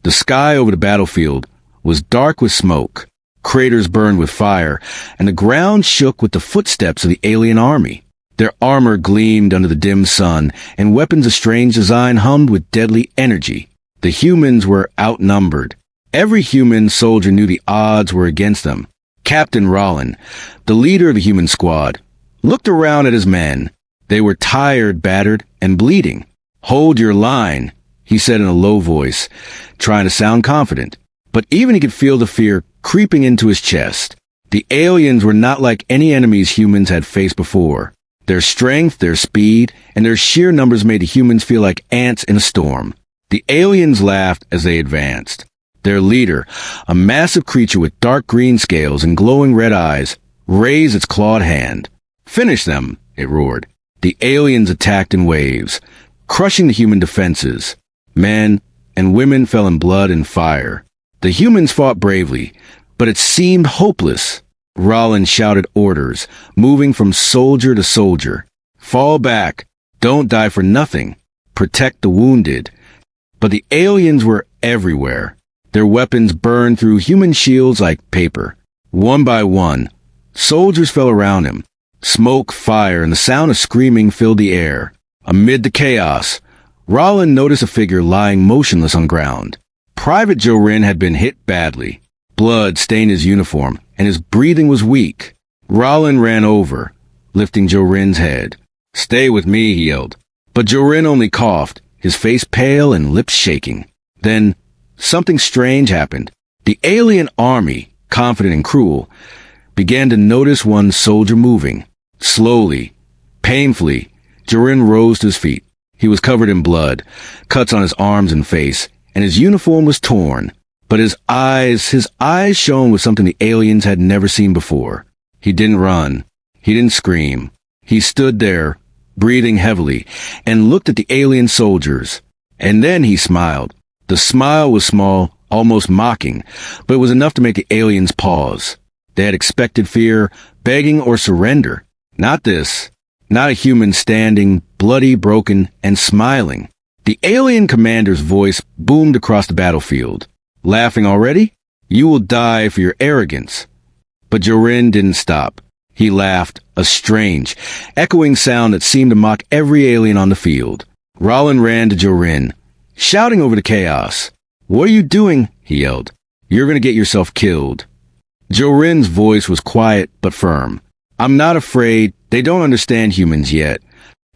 The sky over the battlefield was dark with smoke, craters burned with fire, and the ground shook with the footsteps of the alien army. Their armor gleamed under the dim sun, and weapons of strange design hummed with deadly energy. The humans were outnumbered. Every human soldier knew the odds were against them. Captain Rollin, the leader of the human squad, looked around at his men. They were tired, battered, and bleeding. "Hold your line," he said in a low voice, trying to sound confident. But even he could feel the fear creeping into his chest. The aliens were not like any enemies humans had faced before. Their strength, their speed, and their sheer numbers made the humans feel like ants in a storm. The aliens laughed as they advanced. Their leader, a massive creature with dark green scales and glowing red eyes, raised its clawed hand. "Finish them," it roared. The aliens attacked in waves, crushing the human defenses. Men and women fell in blood and fire. The humans fought bravely, but it seemed hopeless. Rollin shouted orders, moving from soldier to soldier. "Fall back. Don't die for nothing. Protect the wounded." But the aliens were everywhere. Their weapons burned through human shields like paper. One by one, soldiers fell around him. Smoke, fire, and the sound of screaming filled the air. Amid the chaos, Rollin noticed a figure lying motionless on ground. Private Jorin had been hit badly. Blood stained his uniform, and his breathing was weak. Rollin ran over, lifting Jorin's head. "Stay with me," he yelled. But Jorin only coughed, his face pale and lips shaking. Then, something strange happened. The alien army, confident and cruel, began to notice one soldier moving. Slowly, painfully, Jorin rose to his feet. He was covered in blood, cuts on his arms and face, and his uniform was torn. But his eyes shone with something the aliens had never seen before. He didn't run. He didn't scream. He stood there, breathing heavily, and looked at the alien soldiers. And then he smiled. The smile was small, almost mocking, but it was enough to make the aliens pause. They had expected fear, begging, or surrender. Not this. Not a human standing, bloody, broken, and smiling. The alien commander's voice boomed across the battlefield. "Laughing already? You will die for your arrogance." But Jorin didn't stop. He laughed, a strange, echoing sound that seemed to mock every alien on the field. Rollin ran to Jorin, shouting over the chaos. "What are you doing?" he yelled. "You're going to get yourself killed." Jorin's voice was quiet but firm. "I'm not afraid. They don't understand humans yet."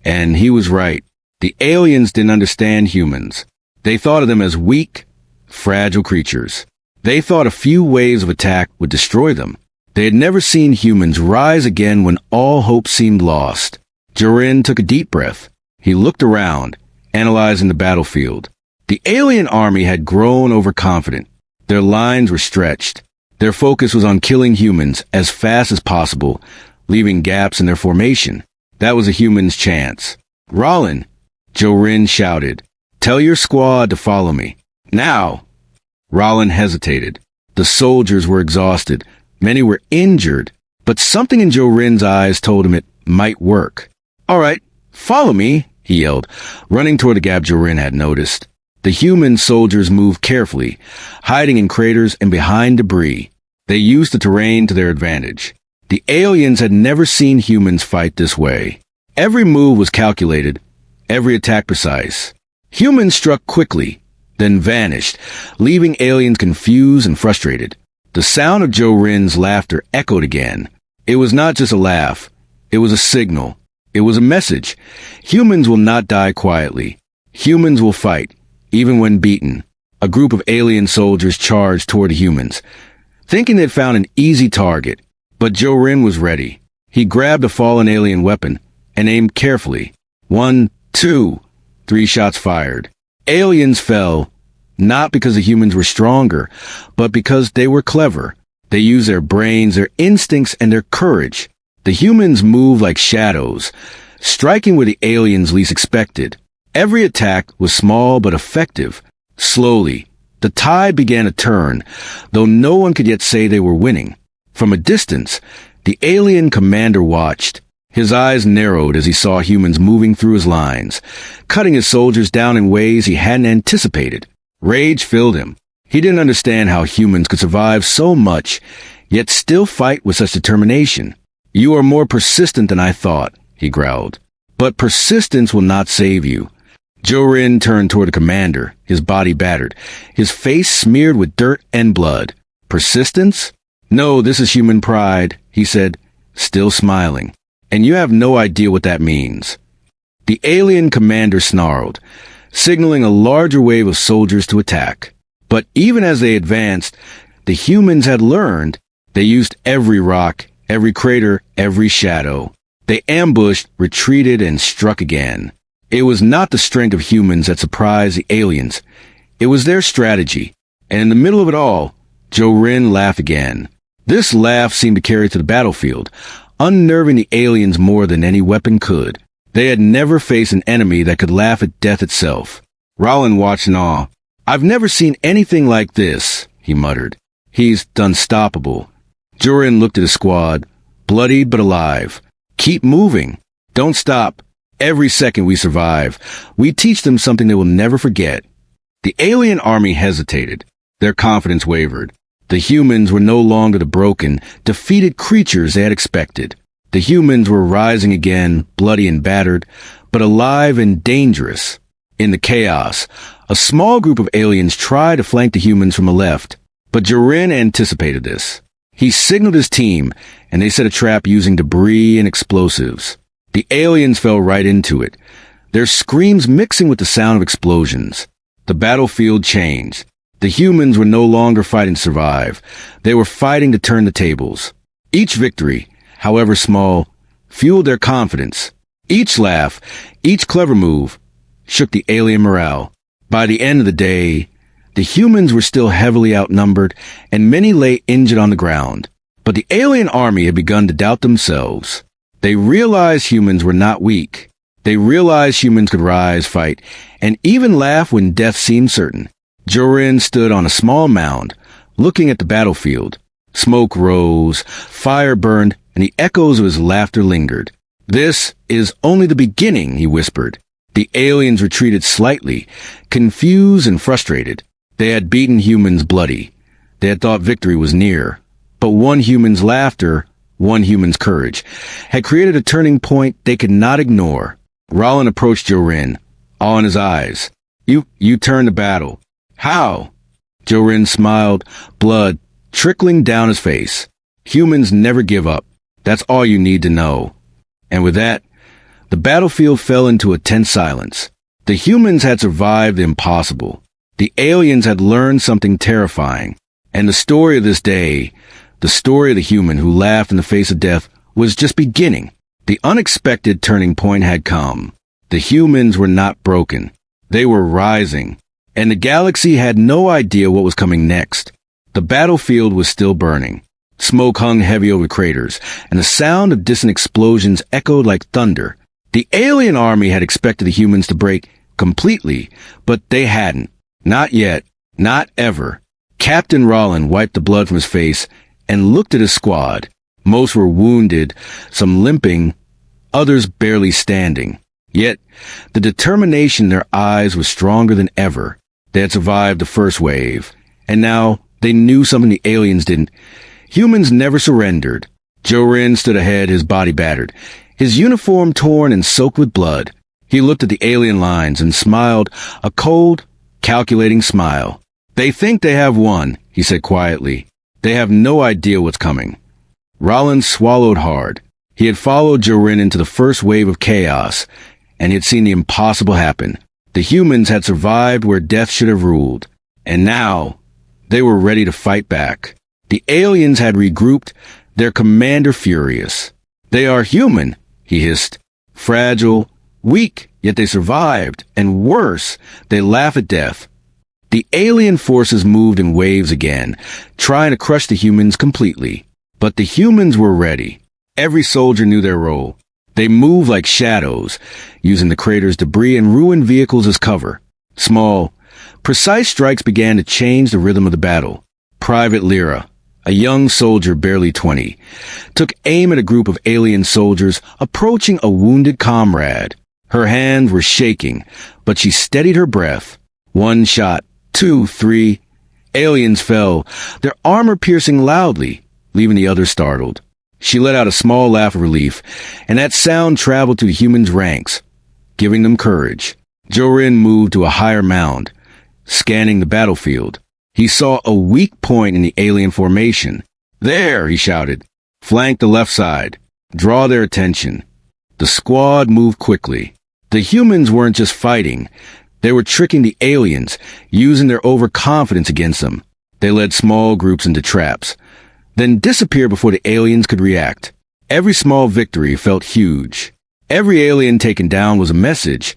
And he was right. The aliens didn't understand humans. They thought of them as weak, fragile creatures. They thought a few waves of attack would destroy them. They had never seen humans rise again when all hope seemed lost. Jorin took a deep breath. He looked around, analyzing the battlefield. The alien army had grown overconfident. Their lines were stretched. Their focus was on killing humans as fast as possible, leaving gaps in their formation. That was a human's chance. "Rollin," Jorin shouted, "tell your squad to follow me. Now!" Rollin hesitated. The soldiers were exhausted. Many were injured, but something in Jorin's eyes told him it might work. "All right, follow me," he yelled, running toward the gap Jorin had noticed. The human soldiers moved carefully, hiding in craters and behind debris. They used the terrain to their advantage. The aliens had never seen humans fight this way. Every move was calculated, every attack precise. Humans struck quickly, then vanished, leaving aliens confused and frustrated. The sound of Jorin's laughter echoed again. It was not just a laugh. It was a signal. It was a message. Humans will not die quietly. Humans will fight, even when beaten. A group of alien soldiers charged toward the humans, thinking they'd found an easy target. But Jorin was ready. He grabbed a fallen alien weapon and aimed carefully. 1, 2, 3 shots fired. Aliens fell, not because the humans were stronger, but because they were clever. They used their brains, their instincts, and their courage. The humans moved like shadows, striking where the aliens least expected. Every attack was small but effective. Slowly, the tide began to turn, though no one could yet say they were winning. From a distance, the alien commander watched. His eyes narrowed as he saw humans moving through his lines, cutting his soldiers down in ways he hadn't anticipated. Rage filled him. He didn't understand how humans could survive so much, yet still fight with such determination. "You are more persistent than I thought," he growled. "But persistence will not save you." Jorin turned toward the commander, his body battered, his face smeared with dirt and blood. "Persistence? No, this is human pride," he said, still smiling. "And you have no idea what that means." The alien commander snarled, signaling a larger wave of soldiers to attack. But even as they advanced, the humans had learned. They used every rock, every crater, every shadow. They ambushed, retreated, and struck again. It was not the strength of humans that surprised the aliens. It was their strategy. And in the middle of it all, Jorin laughed again. This laugh seemed to carry to the battlefield, unnerving the aliens more than any weapon could. They had never faced an enemy that could laugh at death itself. Rollin watched in awe. "I've never seen anything like this," he muttered. "He's unstoppable." Jorin looked at his squad, bloodied but alive. "Keep moving. Don't stop. Every second we survive, we teach them something they will never forget." The alien army hesitated. Their confidence wavered. The humans were no longer the broken, defeated creatures they had expected. The humans were rising again, bloody and battered, but alive and dangerous. In the chaos, a small group of aliens tried to flank the humans from the left, but Jorin anticipated this. He signaled his team, and they set a trap using debris and explosives. The aliens fell right into it, their screams mixing with the sound of explosions. The battlefield changed. The humans were no longer fighting to survive. They were fighting to turn the tables. Each victory, however small, fueled their confidence. Each laugh, each clever move, shook the alien morale. By the end of the day, the humans were still heavily outnumbered, and many lay injured on the ground. But the alien army had begun to doubt themselves. They realized humans were not weak. They realized humans could rise, fight, and even laugh when death seemed certain. Jorin stood on a small mound, looking at the battlefield. Smoke rose, fire burned, and the echoes of his laughter lingered. "This is only the beginning," he whispered. The aliens retreated slightly, confused and frustrated. They had beaten humans bloody. They had thought victory was near. But one human's laughter, one human's courage, had created a turning point they could not ignore. Rollin approached Jorin, awe in his eyes. You turned the battle." "How?" Jorin smiled, blood trickling down his face. "Humans never give up. That's all you need to know." And with that, the battlefield fell into a tense silence. The humans had survived the impossible. The aliens had learned something terrifying. And the story of this day, the story of the human who laughed in the face of death, was just beginning. The unexpected turning point had come. The humans were not broken. They were rising. And the galaxy had no idea what was coming next. The battlefield was still burning. Smoke hung heavy over craters, and the sound of distant explosions echoed like thunder. The alien army had expected the humans to break completely, but they hadn't. Not yet. Not ever. Captain Rollin wiped the blood from his face and looked at his squad. Most were wounded, some limping, others barely standing. Yet, the determination in their eyes was stronger than ever. They had survived the first wave, and now they knew something the aliens didn't. Humans never surrendered. Jorin stood ahead, his body battered, his uniform torn and soaked with blood. He looked at the alien lines and smiled, a cold, calculating smile. "They think they have won," he said quietly. "They have no idea what's coming." Rollins swallowed hard. He had followed Jorin into the first wave of chaos, and he had seen the impossible happen. The humans had survived where death should have ruled, and now they were ready to fight back. The aliens had regrouped, their commander furious. "They are human," he hissed. "Fragile, weak, yet they survived, and worse, they laugh at death." The alien forces moved in waves again, trying to crush the humans completely. But the humans were ready. Every soldier knew their role. They moved like shadows, using the crater's debris and ruined vehicles as cover. Small, precise strikes began to change the rhythm of the battle. Private Lyra, a young soldier barely 20, took aim at a group of alien soldiers approaching a wounded comrade. Her hands were shaking, but she steadied her breath. One shot, 2, 3. Aliens fell, their armor piercing loudly, leaving the others startled. She let out a small laugh of relief, and that sound traveled to the humans' ranks, giving them courage. Jorin moved to a higher mound, scanning the battlefield. He saw a weak point in the alien formation. "There," he shouted. "Flank the left side. Draw their attention." The squad moved quickly. The humans weren't just fighting. They were tricking the aliens, using their overconfidence against them. They led small groups into traps, then disappeared before the aliens could react. Every small victory felt huge. Every alien taken down was a message.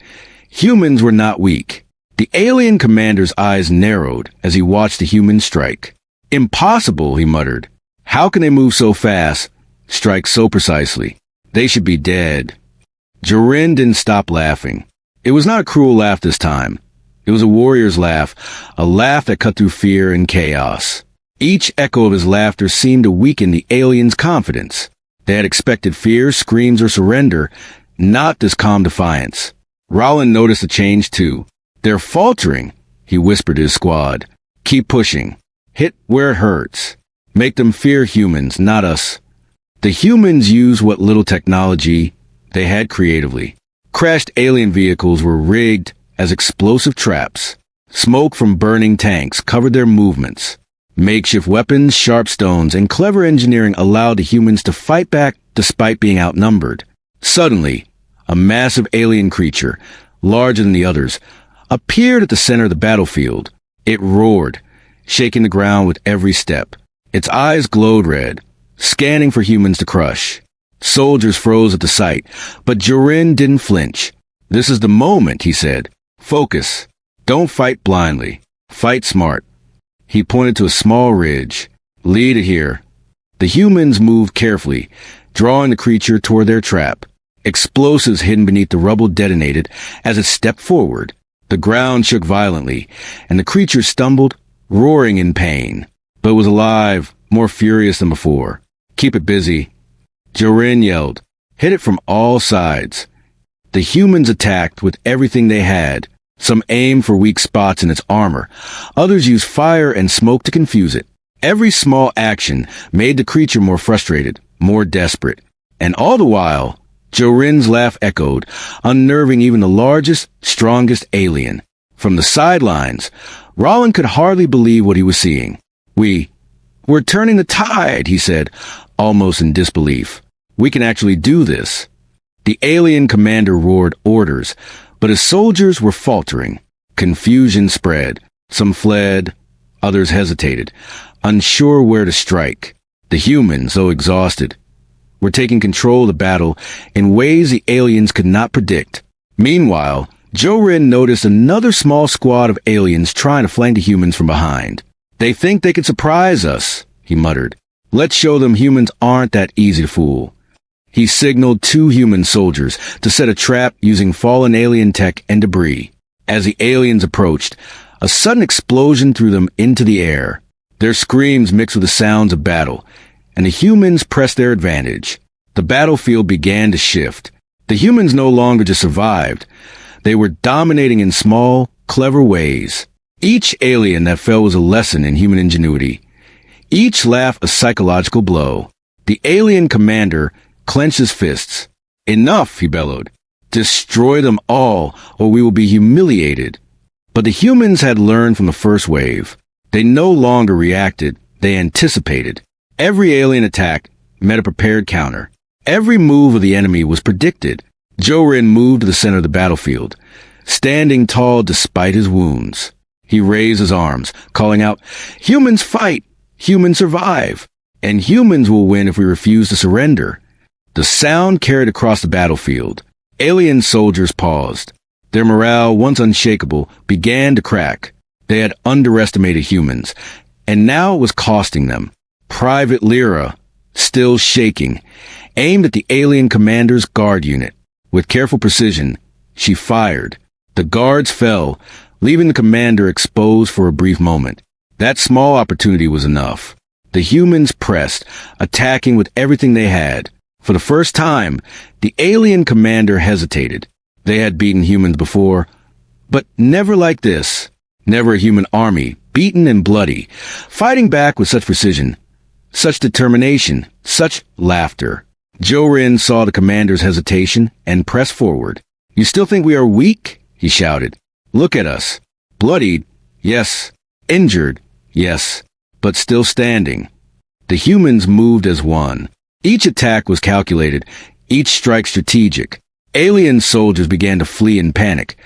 Humans were not weak. The alien commander's eyes narrowed as he watched the humans strike. "Impossible," he muttered. "How can they move so fast, strike so precisely? They should be dead." Jorin didn't stop laughing. It was not a cruel laugh this time. It was a warrior's laugh, a laugh that cut through fear and chaos. Each echo of his laughter seemed to weaken the aliens' confidence. They had expected fear, screams, or surrender, not this calm defiance. Rollin noticed a change too. "They're faltering," he whispered to his squad. "Keep pushing. Hit where it hurts. Make them fear humans, not us." The humans used what little technology they had creatively. Crashed alien vehicles were rigged as explosive traps. Smoke from burning tanks covered their movements. Makeshift weapons, sharp stones, and clever engineering allowed the humans to fight back despite being outnumbered. Suddenly, a massive alien creature, larger than the others, appeared at the center of the battlefield. It roared, shaking the ground with every step. Its eyes glowed red, scanning for humans to crush. Soldiers froze at the sight, but Jorin didn't flinch. "This is the moment," he said. "Focus. Don't fight blindly. Fight smart." He pointed to a small ridge. "Lead it here." The humans moved carefully, drawing the creature toward their trap. Explosives hidden beneath the rubble detonated as it stepped forward. The ground shook violently, and the creature stumbled, roaring in pain. But it was alive, more furious than before. "Keep it busy." Jorin yelled. "Hit it from all sides." The humans attacked with everything they had. Some aimed for weak spots in its armor. Others used fire and smoke to confuse it. Every small action made the creature more frustrated, more desperate. And all the while, Jorin's laugh echoed, unnerving even the largest, strongest alien. From the sidelines, Rollin could hardly believe what he was seeing. We're turning the tide," he said, almost in disbelief. "We can actually do this." The alien commander roared orders, but his soldiers were faltering. Confusion spread. Some fled, others hesitated, unsure where to strike. The humans, though exhausted, were taking control of the battle in ways the aliens could not predict. Meanwhile, Jorin noticed another small squad of aliens trying to flank the humans from behind. "They think they can surprise us," he muttered. "Let's show them humans aren't that easy to fool." He signaled 2 human soldiers to set a trap using fallen alien tech and debris. As the aliens approached, a sudden explosion threw them into the air. Their screams mixed with the sounds of battle, and the humans pressed their advantage. The battlefield began to shift. The humans no longer just survived. They were dominating in small, clever ways. Each alien that fell was a lesson in human ingenuity. Each laugh a psychological blow. The alien commander clenched his fists. "Enough," he bellowed. "Destroy them all, or we will be humiliated." But the humans had learned from the first wave. They no longer reacted, they anticipated. Every alien attack met a prepared counter. Every move of the enemy was predicted. Jorin moved to the center of the battlefield, standing tall despite his wounds. He raised his arms, calling out, "Humans fight! Humans survive! And humans will win if we refuse to surrender." The sound carried across the battlefield. Alien soldiers paused. Their morale, once unshakable, began to crack. They had underestimated humans, and now it was costing them. Private Lyra, still shaking, aimed at the alien commander's guard unit. With careful precision, she fired. The guards fell, leaving the commander exposed for a brief moment. That small opportunity was enough. The humans pressed, attacking with everything they had. For the first time, the alien commander hesitated. They had beaten humans before, but never like this. Never a human army, beaten and bloody, fighting back with such precision, such determination, such laughter. Jorin saw the commander's hesitation and pressed forward. "You still think we are weak?" he shouted. "Look at us. Bloodied, yes. Injured, yes. But still standing." The humans moved as one. Each attack was calculated, each strike strategic. Alien soldiers began to flee in panic,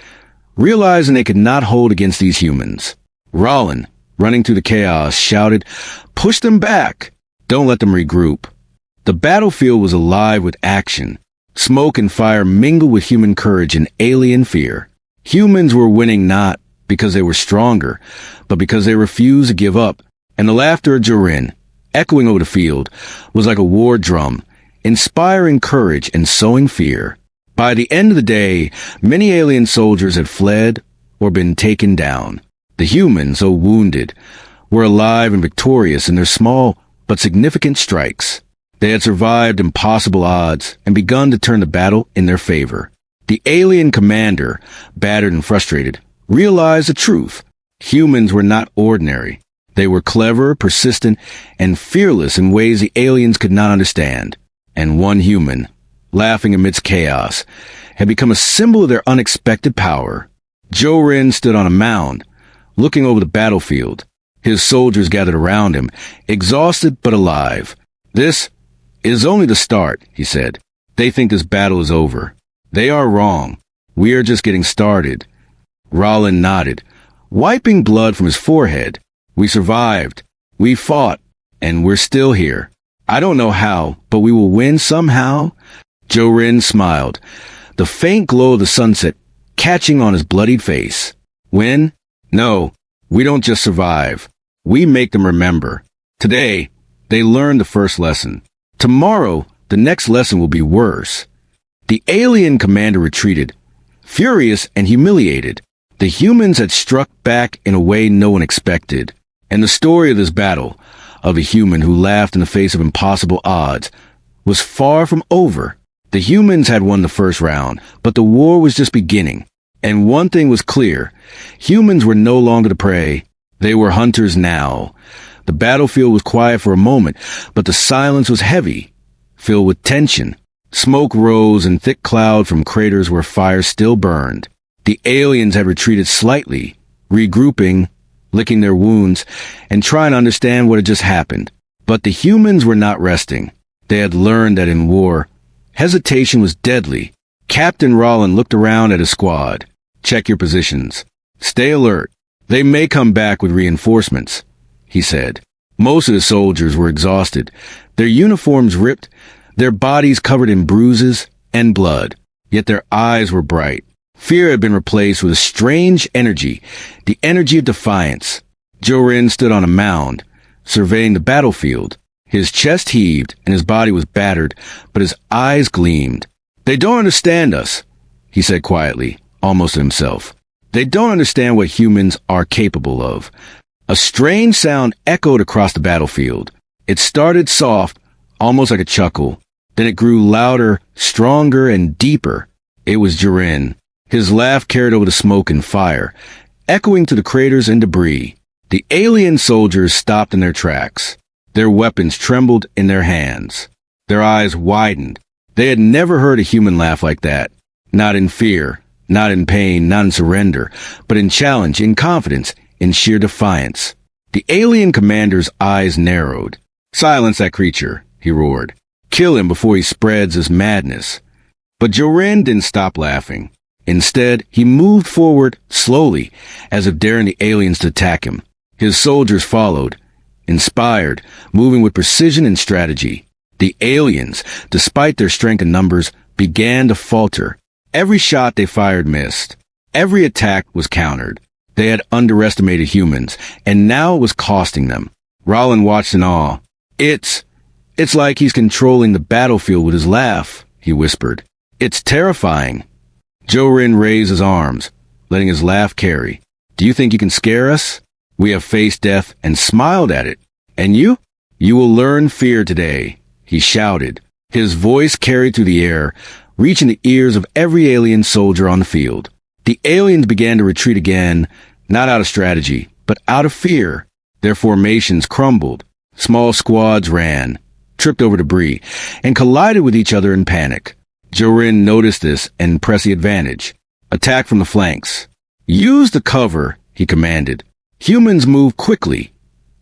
realizing they could not hold against these humans. Rollin, running through the chaos, shouted, "Push them back! Don't let them regroup." The battlefield was alive with action. Smoke and fire mingled with human courage and alien fear. Humans were winning not because they were stronger, but because they refused to give up. And the laughter of Jorin, echoing over the field, was like a war drum, inspiring courage and sowing fear. By the end of the day, many alien soldiers had fled or been taken down. The humans, though wounded, were alive and victorious in their small but significant strikes. They had survived impossible odds and begun to turn the battle in their favor. The alien commander, battered and frustrated, realized the truth. Humans were not ordinary. They were clever, persistent, and fearless in ways the aliens could not understand. And one human, laughing amidst chaos, had become a symbol of their unexpected power. Jorin stood on a mound, looking over the battlefield. His soldiers gathered around him, exhausted but alive. "This is only the start," he said. "They think this battle is over. They are wrong. We are just getting started." Rollin nodded, wiping blood from his forehead. "We survived. We fought. And we're still here. I don't know how, but we will win somehow." Jorin smiled, the faint glow of the sunset catching on his bloodied face. "Win? No, we don't just survive. We make them remember. Today, they learned the first lesson. Tomorrow, the next lesson will be worse." The alien commander retreated, furious and humiliated. The humans had struck back in a way no one expected. And the story of this battle, of a human who laughed in the face of impossible odds, was far from over. The humans had won the first round, but the war was just beginning. And one thing was clear: humans were no longer the prey. They were hunters now. The battlefield was quiet for a moment, but the silence was heavy, filled with tension. Smoke rose in thick cloud from craters where fire still burned. The aliens had retreated slightly, regrouping, licking their wounds, and trying to understand what had just happened. But the humans were not resting. They had learned that in war, hesitation was deadly. Captain Rollin looked around at his squad. "Check your positions. Stay alert. They may come back with reinforcements," he said. Most of the soldiers were exhausted, their uniforms ripped, their bodies covered in bruises and blood. Yet their eyes were bright. Fear had been replaced with a strange energy, the energy of defiance. Jorin stood on a mound, surveying the battlefield. His chest heaved and his body was battered, but his eyes gleamed. "They don't understand us," he said quietly, almost to himself. "They don't understand what humans are capable of." A strange sound echoed across the battlefield. It started soft, almost like a chuckle. Then it grew louder, stronger, and deeper. It was Jorin. His laugh carried over the smoke and fire, echoing to the craters and debris. The alien soldiers stopped in their tracks. Their weapons trembled in their hands. Their eyes widened. They had never heard a human laugh like that. Not in fear, not in pain, not in surrender, but in challenge, in confidence, in sheer defiance. The alien commander's eyes narrowed. "Silence that creature," he roared. "Kill him before he spreads his madness." But Jorin didn't stop laughing. Instead, he moved forward slowly, as if daring the aliens to attack him. His soldiers followed, inspired, moving with precision and strategy. The aliens, despite their strength and numbers, began to falter. Every shot they fired missed. Every attack was countered. They had underestimated humans, and now it was costing them. Rollin watched in awe. It's like he's controlling the battlefield with his laugh," he whispered. "It's terrifying." Jorin raised his arms, letting his laugh carry. "Do you think you can scare us? We have faced death and smiled at it. And you? You will learn fear today," he shouted. His voice carried through the air, reaching the ears of every alien soldier on the field. The aliens began to retreat again, not out of strategy, but out of fear. Their formations crumbled. Small squads ran, tripped over debris, and collided with each other in panic. Jorin noticed this and pressed the advantage. Attack from the flanks. Use the cover, he commanded. Humans moved quickly,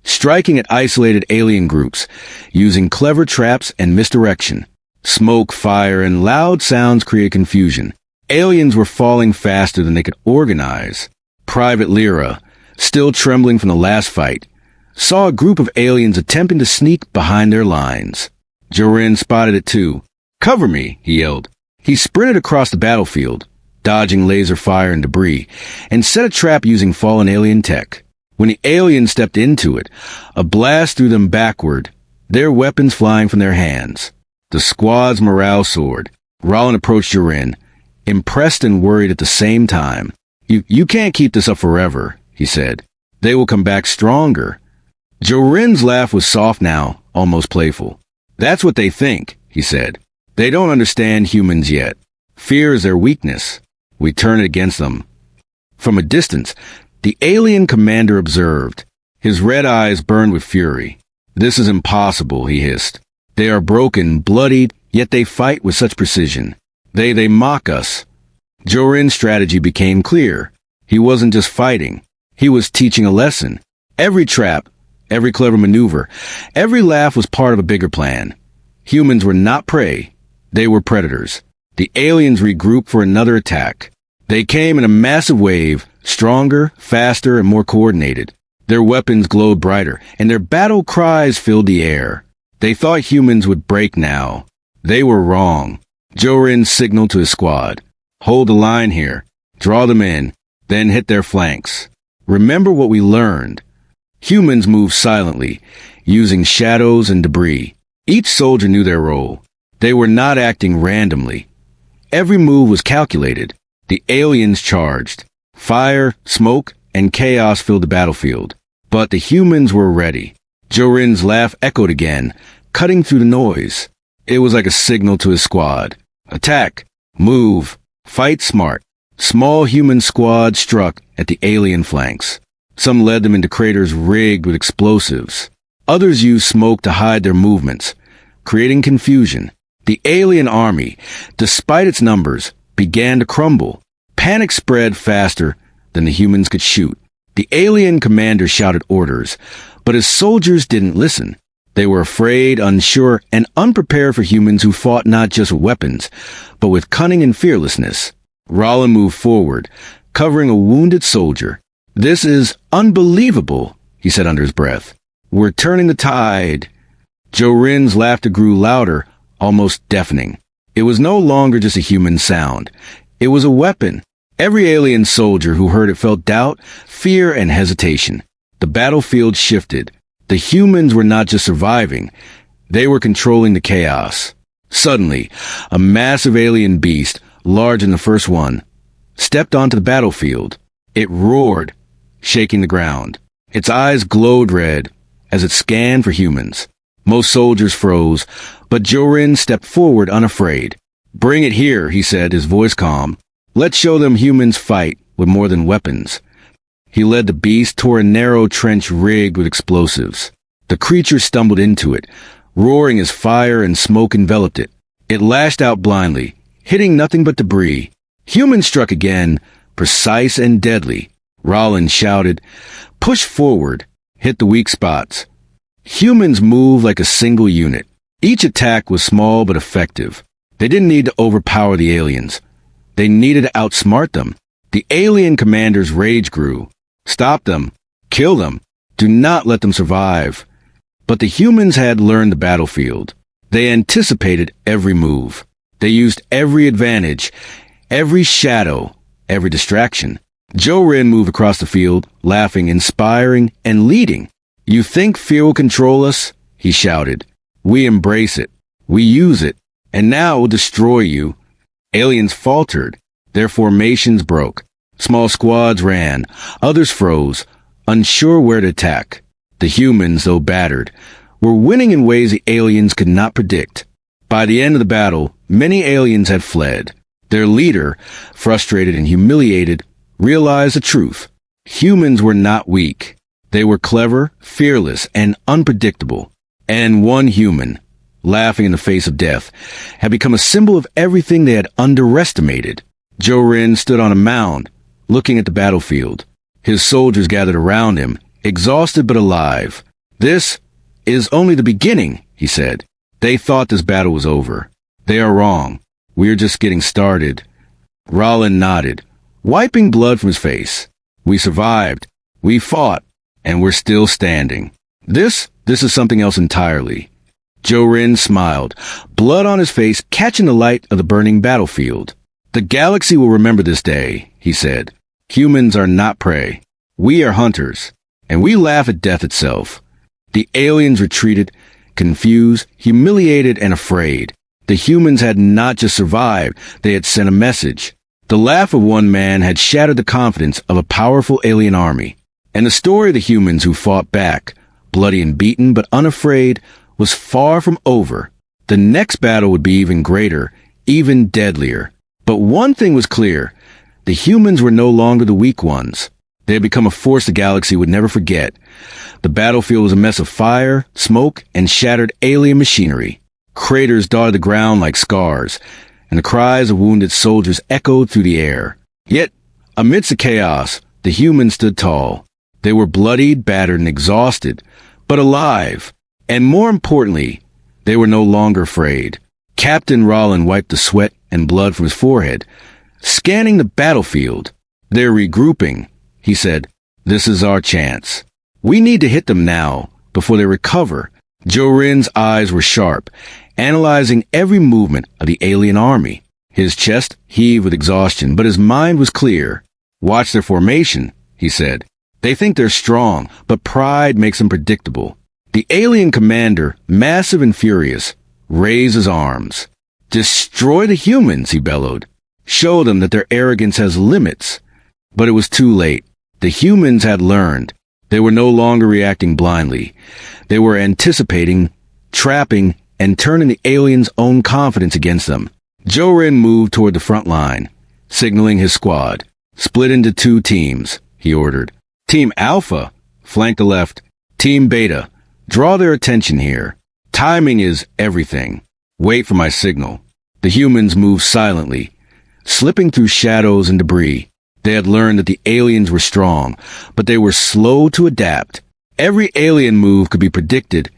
striking at isolated alien groups, using clever traps and misdirection. Smoke, fire, and loud sounds created confusion. Aliens were falling faster than they could organize. Private Lyra, still trembling from the last fight, saw a group of aliens attempting to sneak behind their lines. Jorin spotted it too. "Cover me," he yelled. He sprinted across the battlefield, dodging laser fire and debris, and set a trap using fallen alien tech. When the aliens stepped into it, a blast threw them backward, their weapons flying from their hands. The squad's morale soared. Rollin approached Jorin, impressed and worried at the same time. You can't keep this up forever," he said. "They will come back stronger." Jorin's laugh was soft now, almost playful. "That's what they think," he said. "They don't understand humans yet. Fear is their weakness. We turn it against them." From a distance, the alien commander observed. His red eyes burned with fury. "This is impossible," he hissed. "They are broken, bloodied, yet they fight with such precision. They mock us." Jorin's strategy became clear. He wasn't just fighting. He was teaching a lesson. Every trap, every clever maneuver, every laugh was part of a bigger plan. Humans were not prey. They were predators. The aliens regrouped for another attack. They came in a massive wave, stronger, faster, and more coordinated. Their weapons glowed brighter, and their battle cries filled the air. They thought humans would break now. They were wrong. Jorin signaled to his squad. "Hold the line here. Draw them in, then hit their flanks. Remember what we learned." Humans moved silently, using shadows and debris. Each soldier knew their role. They were not acting randomly. Every move was calculated. The aliens charged. Fire, smoke, and chaos filled the battlefield. But the humans were ready. Jorin's laugh echoed again, cutting through the noise. It was like a signal to his squad. "Attack! Move! Fight smart!" Small human squads struck at the alien flanks. Some led them into craters rigged with explosives. Others used smoke to hide their movements, creating confusion. The alien army, despite its numbers, began to crumble. Panic spread faster than the humans could shoot. The alien commander shouted orders, but his soldiers didn't listen. They were afraid, unsure, and unprepared for humans who fought not just with weapons, but with cunning and fearlessness. Rollin moved forward, covering a wounded soldier. "This is unbelievable," he said under his breath. "We're turning the tide." Jorin's laughter grew louder, almost deafening. It was no longer just a human sound. It was a weapon. Every alien soldier who heard it felt doubt, fear, and hesitation. The battlefield shifted. The humans were not just surviving. They were controlling the chaos. Suddenly, a massive alien beast, larger than the first one, stepped onto the battlefield. It roared, shaking the ground. Its eyes glowed red as it scanned for humans. Most soldiers froze, but Jorin stepped forward unafraid. "Bring it here," he said, his voice calm. "Let's show them humans fight with more than weapons." He led the beast toward a narrow trench rigged with explosives. The creature stumbled into it, roaring as fire and smoke enveloped it. It lashed out blindly, hitting nothing but debris. Humans struck again, precise and deadly. Rollin shouted, "Push forward, hit the weak spots." Humans moved like a single unit. Each attack was small but effective. They didn't need to overpower the aliens. They needed to outsmart them. The alien commander's rage grew. Stop them. Kill them. Do not let them survive. But the humans had learned the battlefield. They anticipated every move. They used every advantage, every shadow, every distraction. Jorin moved across the field, laughing, inspiring, and leading. "You think fear will control us?" he shouted. "We embrace it. We use it. And now it will destroy you." Aliens faltered. Their formations broke. Small squads ran. Others froze, unsure where to attack. The humans, though battered, were winning in ways the aliens could not predict. By the end of the battle, many aliens had fled. Their leader, frustrated and humiliated, realized the truth. Humans were not weak. They were clever, fearless, and unpredictable. And one human, laughing in the face of death, had become a symbol of everything they had underestimated. Jorin stood on a mound, looking at the battlefield. His soldiers gathered around him, exhausted but alive. "This is only the beginning," he said. "They thought this battle was over. They are wrong. We are just getting started." Rollin nodded, wiping blood from his face. "We survived. We fought. And we're still standing. This is something else entirely." Jorin smiled, blood on his face catching the light of the burning battlefield. "The galaxy will remember this day," he said. "Humans are not prey. We are hunters, and we laugh at death itself." The aliens retreated, confused, humiliated, and afraid. The humans had not just survived, they had sent a message. The laugh of one man had shattered the confidence of a powerful alien army. And the story of the humans who fought back, bloody and beaten but unafraid, was far from over. The next battle would be even greater, even deadlier. But one thing was clear. The humans were no longer the weak ones. They had become a force the galaxy would never forget. The battlefield was a mess of fire, smoke, and shattered alien machinery. Craters dotted the ground like scars, and the cries of wounded soldiers echoed through the air. Yet, amidst the chaos, the humans stood tall. They were bloodied, battered, and exhausted, but alive. And more importantly, they were no longer afraid. Captain Rollin wiped the sweat and blood from his forehead, scanning the battlefield. "They're regrouping," he said. "This is our chance. We need to hit them now, before they recover." Jorin's eyes were sharp, analyzing every movement of the alien army. His chest heaved with exhaustion, but his mind was clear. "Watch their formation," he said. "They think they're strong, but pride makes them predictable." The alien commander, massive and furious, raised his arms. "Destroy the humans," he bellowed. "Show them that their arrogance has limits." But it was too late. The humans had learned. They were no longer reacting blindly. They were anticipating, trapping, and turning the aliens' own confidence against them. Jorin moved toward the front line, signaling his squad. "Split into 2 teams," he ordered. "Team Alpha, flank the left. Team Beta, draw their attention here. Timing is everything. Wait for my signal." The humans moved silently, slipping through shadows and debris. They had learned that the aliens were strong, but they were slow to adapt. Every alien move could be predicted,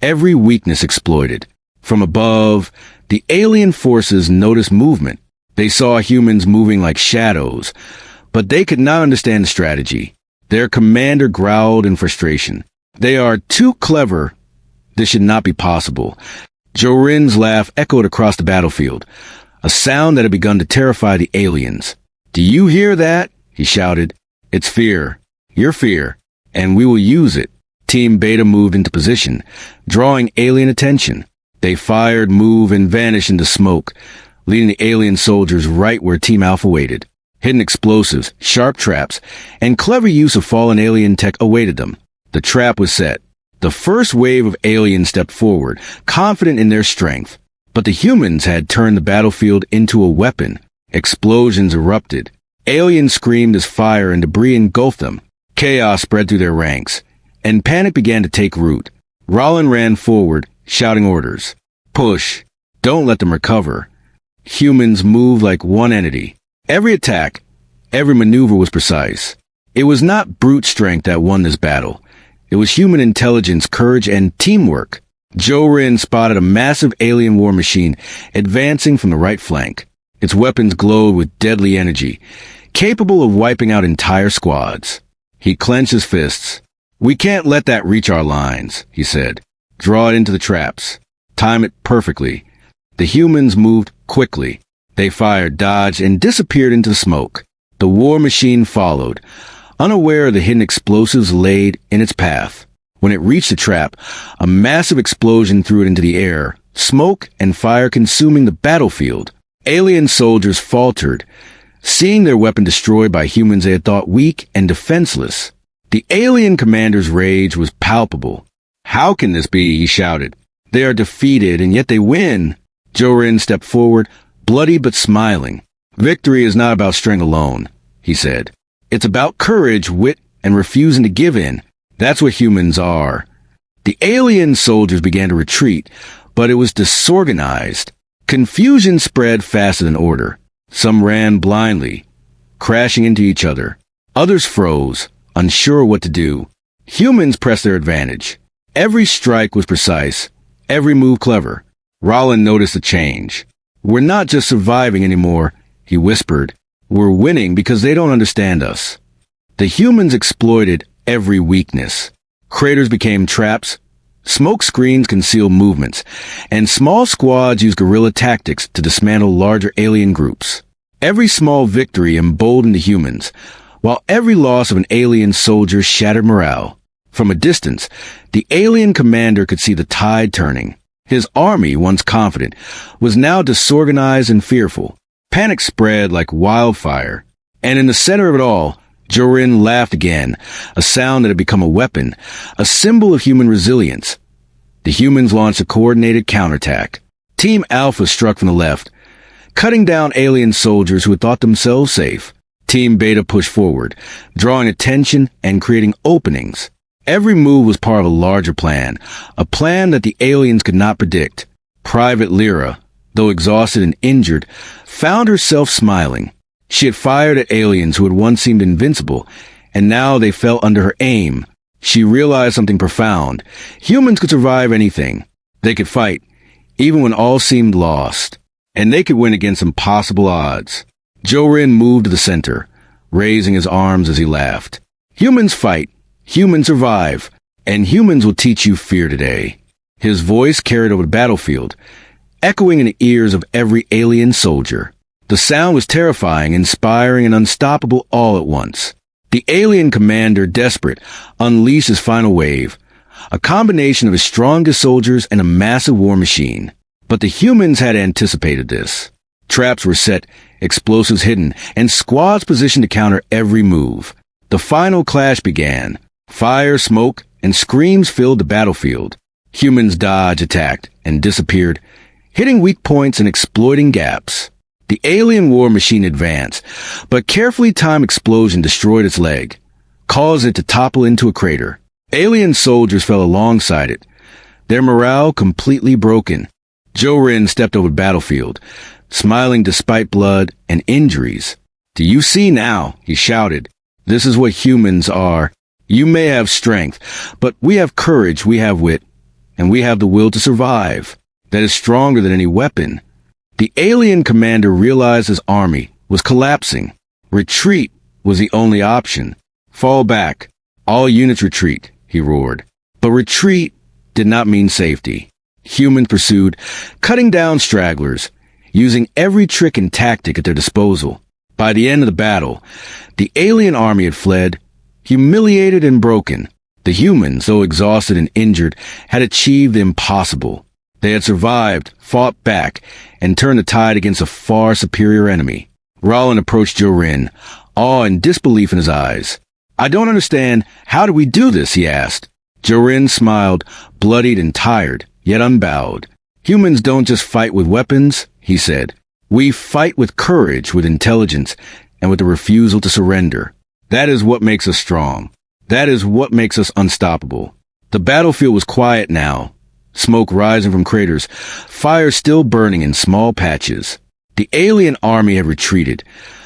every weakness exploited. From above, the alien forces noticed movement. They saw humans moving like shadows, but they could not understand the strategy. Their commander growled in frustration. "They are too clever. This should not be possible." Jorin's laugh echoed across the battlefield, a sound that had begun to terrify the aliens. "Do you hear that?" he shouted. "It's fear. Your fear. And we will use it." Team Beta moved into position, drawing alien attention. They fired, moved, and vanished into smoke, leading the alien soldiers right where Team Alpha waited. Hidden explosives, sharp traps, and clever use of fallen alien tech awaited them. The trap was set. The first wave of aliens stepped forward, confident in their strength. But the humans had turned the battlefield into a weapon. Explosions erupted. Aliens screamed as fire and debris engulfed them. Chaos spread through their ranks, and panic began to take root. Rollin ran forward, shouting orders. "Push. Don't let them recover." Humans moved like one entity. Every attack, every maneuver was precise. It was not brute strength that won this battle. It was human intelligence, courage, and teamwork. Jorin spotted a massive alien war machine advancing from the right flank. Its weapons glowed with deadly energy, capable of wiping out entire squads. He clenched his fists. "We can't let that reach our lines," he said. "Draw it into the traps. Time it perfectly." The humans moved quickly. They fired, dodged, and disappeared into the smoke. The war machine followed, unaware of the hidden explosives laid in its path. When it reached the trap, a massive explosion threw it into the air, smoke and fire consuming the battlefield. Alien soldiers faltered, seeing their weapon destroyed by humans they had thought weak and defenseless. The alien commander's rage was palpable. "How can this be?" he shouted. "They are defeated, and yet they win." Jorin stepped forward, bloody but smiling. "Victory is not about strength alone," he said. It's about courage, wit, and refusing to give in. That's what humans are. The alien soldiers began to retreat, but it was disorganized. Confusion spread faster than order. Some ran blindly, crashing into each other. Others froze, unsure what to do. Humans pressed their advantage. Every strike was precise, every move clever. Rollin noticed a change. "We're not just surviving anymore," he whispered. "We're winning because they don't understand us." The humans exploited every weakness. Craters became traps, smoke screens concealed movements, and small squads used guerrilla tactics to dismantle larger alien groups. Every small victory emboldened the humans, while every loss of an alien soldier shattered morale. From a distance, the alien commander could see the tide turning. His army, once confident, was now disorganized and fearful. Panic spread like wildfire. And in the center of it all, Jorin laughed again, a sound that had become a weapon, a symbol of human resilience. The humans launched a coordinated counterattack. Team Alpha struck from the left, cutting down alien soldiers who had thought themselves safe. Team Beta pushed forward, drawing attention and creating openings. Every move was part of a larger plan, a plan that the aliens could not predict. Private Lyra, though exhausted and injured, found herself smiling. She had fired at aliens who had once seemed invincible, and now they fell under her aim. She realized something profound. Humans could survive anything. They could fight, even when all seemed lost. And they could win against impossible odds. Jorin moved to the center, raising his arms as he laughed. Humans fight. Humans survive, and humans will teach you fear today. His voice carried over the battlefield, echoing in the ears of every alien soldier. The sound was terrifying, inspiring, and unstoppable all at once. The alien commander, desperate, unleashed his final wave, a combination of his strongest soldiers and a massive war machine. But the humans had anticipated this. Traps were set, explosives hidden, and squads positioned to counter every move. The final clash began. Fire, smoke, and screams filled the battlefield. Humans dodged, attacked, and disappeared, hitting weak points and exploiting gaps. The alien war machine advanced, but carefully timed explosion destroyed its leg, causing it to topple into a crater. Alien soldiers fell alongside it, their morale completely broken. Jorin stepped over the battlefield, smiling despite blood and injuries. "Do you see now?" he shouted. "This is what humans are. You may have strength, but we have courage, we have wit, and we have the will to survive. That is stronger than any weapon." The alien commander realized his army was collapsing. Retreat was the only option. "Fall back. All units retreat," he roared. But retreat did not mean safety. Humans pursued, cutting down stragglers, using every trick and tactic at their disposal. By the end of the battle, the alien army had fled, humiliated and broken. The humans, though exhausted and injured, had achieved the impossible. They had survived, fought back, and turned the tide against a far superior enemy. Rollin approached Jorin, awe and disbelief in his eyes. "I don't understand. How do we do this?" he asked. Jorin smiled, bloodied and tired, yet unbowed. "Humans don't just fight with weapons," he said. "We fight with courage, with intelligence, and with the refusal to surrender. That is what makes us strong. That is what makes us unstoppable." The battlefield was quiet now, smoke rising from craters, fire still burning in small patches. The alien army had retreated,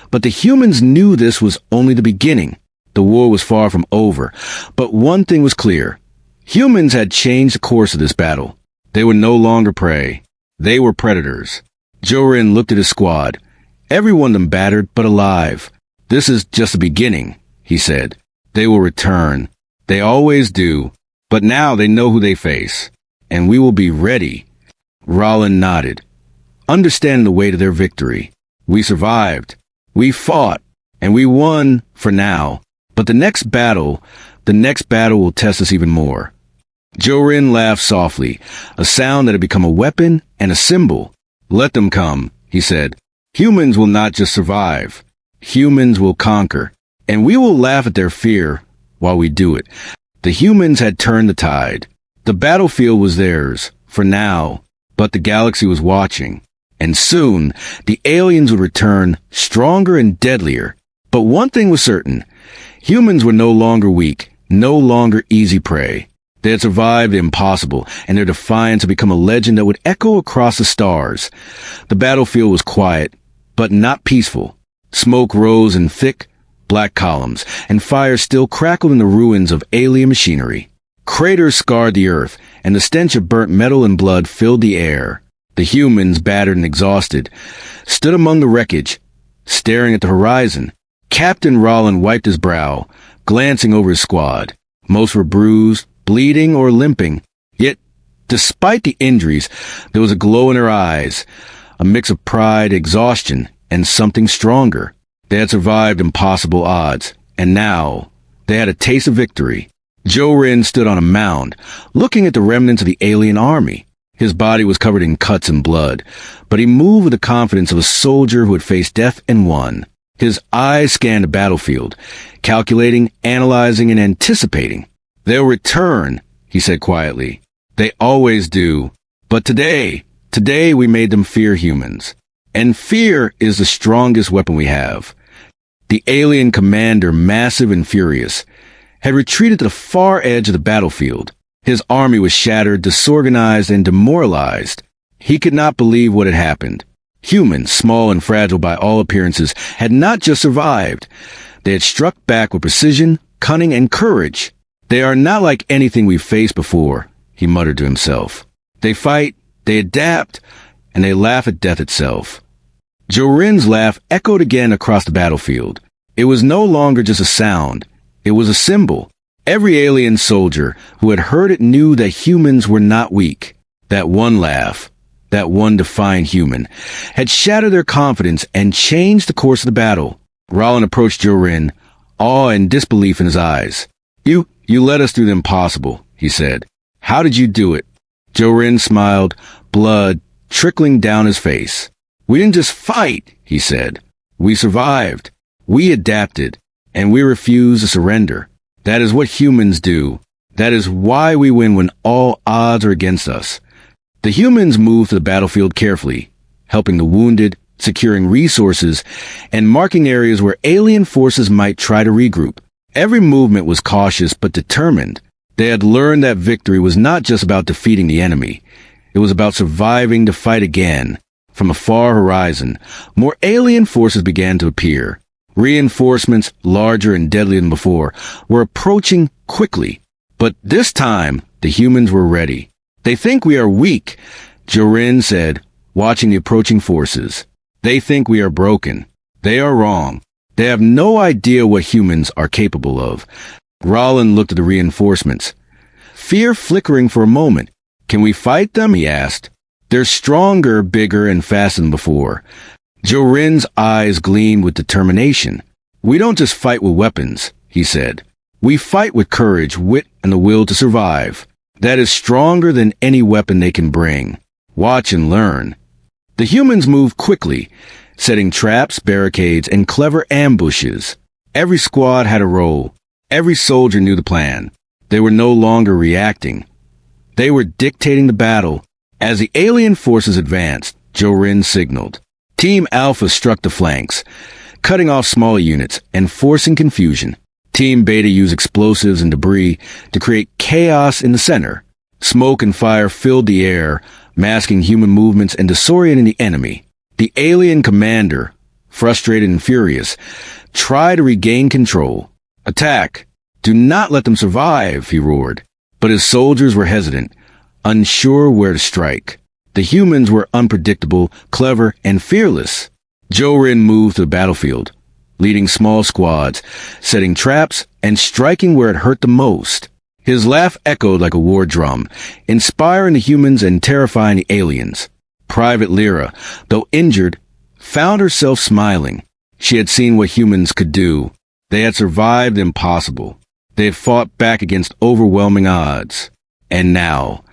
but the humans knew this was only the beginning. The war was far from over, but one thing was clear. Humans had changed the course of this battle. They were no longer prey. They were predators. Jorin looked at his squad, every one of them battered but alive. "This is just the beginning," he said. "They will return. They always do. But now they know who they face. And we will be ready." Rollin nodded, understanding the weight of their victory. "We survived. We fought. And we won for now. But the next battle will test us even more." Jorin laughed softly, a sound that had become a weapon and a symbol. "Let them come," he said. "Humans will not just survive. Humans will conquer. And we will laugh at their fear while we do it." The humans had turned the tide. The battlefield was theirs, for now, but the galaxy was watching. And soon, the aliens would return, stronger and deadlier. But one thing was certain. Humans were no longer weak, no longer easy prey. They had survived the impossible, and their defiance had become a legend that would echo across the stars. The battlefield was quiet, but not peaceful. Smoke rose in thick, black columns, and fire still crackled in the ruins of alien machinery. Craters scarred the earth, and the stench of burnt metal and blood filled the air. The humans, battered and exhausted, stood among the wreckage, staring at the horizon. Captain Rollin wiped his brow, glancing over his squad. Most were bruised, bleeding, or limping. Yet, despite the injuries, there was a glow in their eyes, a mix of pride, exhaustion, and something stronger. They had survived impossible odds, and now they had a taste of victory. Joe Rin stood on a mound, looking at the remnants of the alien army. His body was covered in cuts and blood, but he moved with the confidence of a soldier who had faced death and won. His eyes scanned the battlefield, calculating, analyzing, and anticipating. "They'll return," he said quietly. "They always do. But today we made them fear humans. And fear is the strongest weapon we have." The alien commander, massive and furious, had retreated to the far edge of the battlefield. His army was shattered, disorganized, and demoralized. He could not believe what had happened. Humans, small and fragile by all appearances, had not just survived. They had struck back with precision, cunning, and courage. "They are not like anything we've faced before," he muttered to himself. "They fight, they adapt, and they laugh at death itself." Joe Rin's laugh echoed again across the battlefield. It was no longer just a sound. It was a symbol. Every alien soldier who had heard it knew that humans were not weak. That one laugh, that one defiant human, had shattered their confidence and changed the course of the battle. Rollin approached Joe Rin, awe and disbelief in his eyes. You led us through the impossible," he said. "How did you do it?" Joe Rin smiled, blood trickling down his face. "We didn't just fight," he said. "We survived. We adapted. And we refused to surrender. That is what humans do. That is why we win when all odds are against us." The humans moved to the battlefield carefully, helping the wounded, securing resources, and marking areas where alien forces might try to regroup. Every movement was cautious but determined. They had learned that victory was not just about defeating the enemy. It was about surviving to fight again. From a far horizon, more alien forces began to appear. Reinforcements, larger and deadlier than before, were approaching quickly. But this time, the humans were ready. "They think we are weak," Joe Rin said, watching the approaching forces. "They think we are broken. They are wrong. They have no idea what humans are capable of." Rollin looked at the reinforcements, fear flickering for a moment. "Can we fight them?" he asked. "They're stronger, bigger, and faster than before." Joe Rin's eyes gleamed with determination. "We don't just fight with weapons," he said. "We fight with courage, wit, and the will to survive. That is stronger than any weapon they can bring. Watch and learn." The humans moved quickly, setting traps, barricades, and clever ambushes. Every squad had a role. Every soldier knew the plan. They were no longer reacting. They were dictating the battle. As the alien forces advanced, Joe Rin signaled. Team Alpha struck the flanks, cutting off smaller units and forcing confusion. Team Beta used explosives and debris to create chaos in the center. Smoke and fire filled the air, masking human movements and disorienting the enemy. The alien commander, frustrated and furious, tried to regain control. "Attack! Do not let them survive," he roared. But his soldiers were hesitant, unsure where to strike. The humans were unpredictable, clever, and fearless. Joe Rin moved to the battlefield, leading small squads, setting traps, and striking where it hurt the most. His laugh echoed like a war drum, inspiring the humans and terrifying the aliens. Private Lyra, though injured, found herself smiling. She had seen what humans could do. They had survived the impossible. They had fought back against overwhelming odds. And now,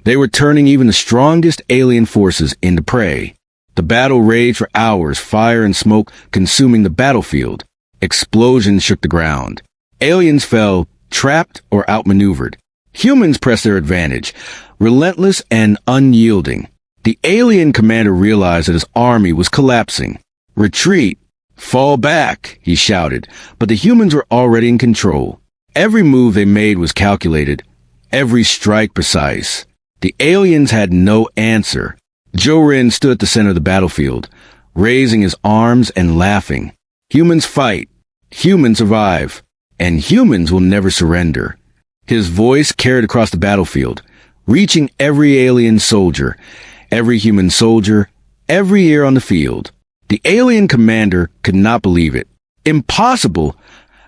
they were turning even the strongest alien forces into prey. The battle raged for hours, fire and smoke consuming the battlefield. Explosions shook the ground. Aliens fell, trapped or outmaneuvered. Humans pressed their advantage, relentless and unyielding. The alien commander realized that his army was collapsing. Retreat, "Fall back," he shouted, but the humans were already in control. Every move they made was calculated, every strike precise. The aliens had no answer. Jorin stood at the center of the battlefield, raising his arms and laughing. Humans fight, humans survive, and humans will never surrender. His voice carried across the battlefield, reaching every alien soldier, every human soldier, every ear on the field. The alien commander could not believe it. "Impossible!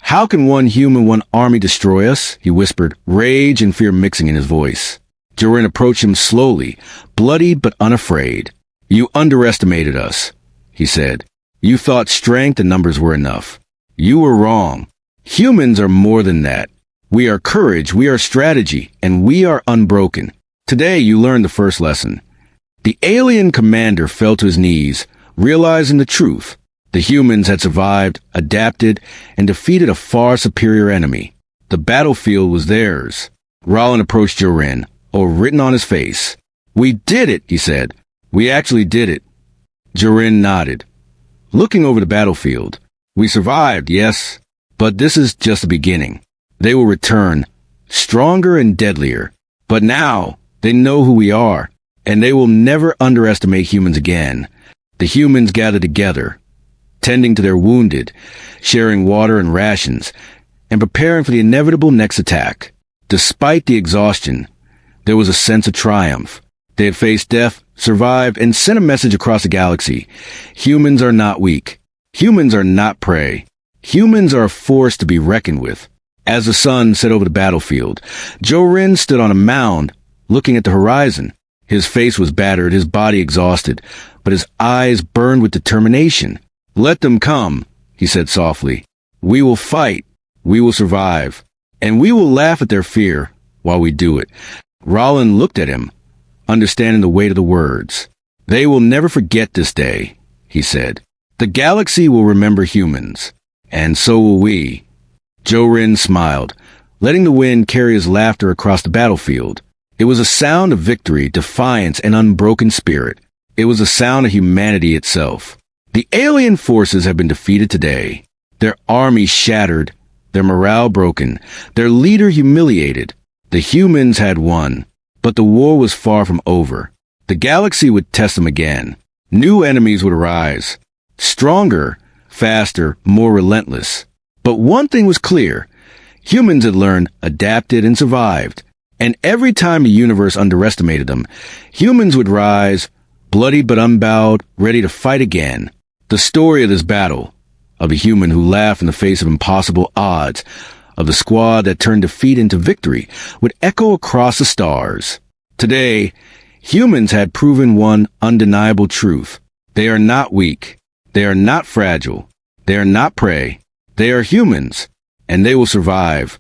How can one human, one army destroy us?" he whispered, rage and fear mixing in his voice. Jorin approached him slowly, bloodied but unafraid. "You underestimated us," he said. "You thought strength and numbers were enough. You were wrong. Humans are more than that. We are courage, we are strategy, and we are unbroken. Today you learned the first lesson." The alien commander fell to his knees, realizing the truth. The humans had survived, adapted, and defeated a far superior enemy. The battlefield was theirs. Rollin approached Jorin, written on his face. "We did it," he said. "We actually did it." Jorin nodded, looking over the battlefield. "We survived, yes, but this is just the beginning. They will return, stronger and deadlier. But now, they know who we are, and they will never underestimate humans again." The humans gathered together, tending to their wounded, sharing water and rations, and preparing for the inevitable next attack. Despite the exhaustion, there was a sense of triumph. They had faced death, survived, and sent a message across the galaxy. Humans are not weak. Humans are not prey. Humans are a force to be reckoned with. As the sun set over the battlefield, Jorin stood on a mound, looking at the horizon. His face was battered, his body exhausted, but his eyes burned with determination. "Let them come," he said softly. "We will fight, we will survive, and we will laugh at their fear while we do it." Rollin looked at him, understanding the weight of the words. "They will never forget this day," he said. "The galaxy will remember humans, and so will we." Jorin smiled, letting the wind carry his laughter across the battlefield. It was a sound of victory, defiance, and unbroken spirit. It was a sound of humanity itself. The alien forces have been defeated today. Their army shattered, their morale broken, their leader humiliated. The humans had won, but the war was far from over. The galaxy would test them again. New enemies would arise. Stronger, faster, more relentless. But one thing was clear. Humans had learned, adapted, and survived. And every time the universe underestimated them, humans would rise, bloody but unbowed, ready to fight again. The story of this battle, of the human who laughed in the face of impossible odds, of the squad that turned defeat into victory, would echo across the stars. Today, humans had proven one undeniable truth. They are not weak. They are not fragile. They are not prey. They are humans, and they will survive.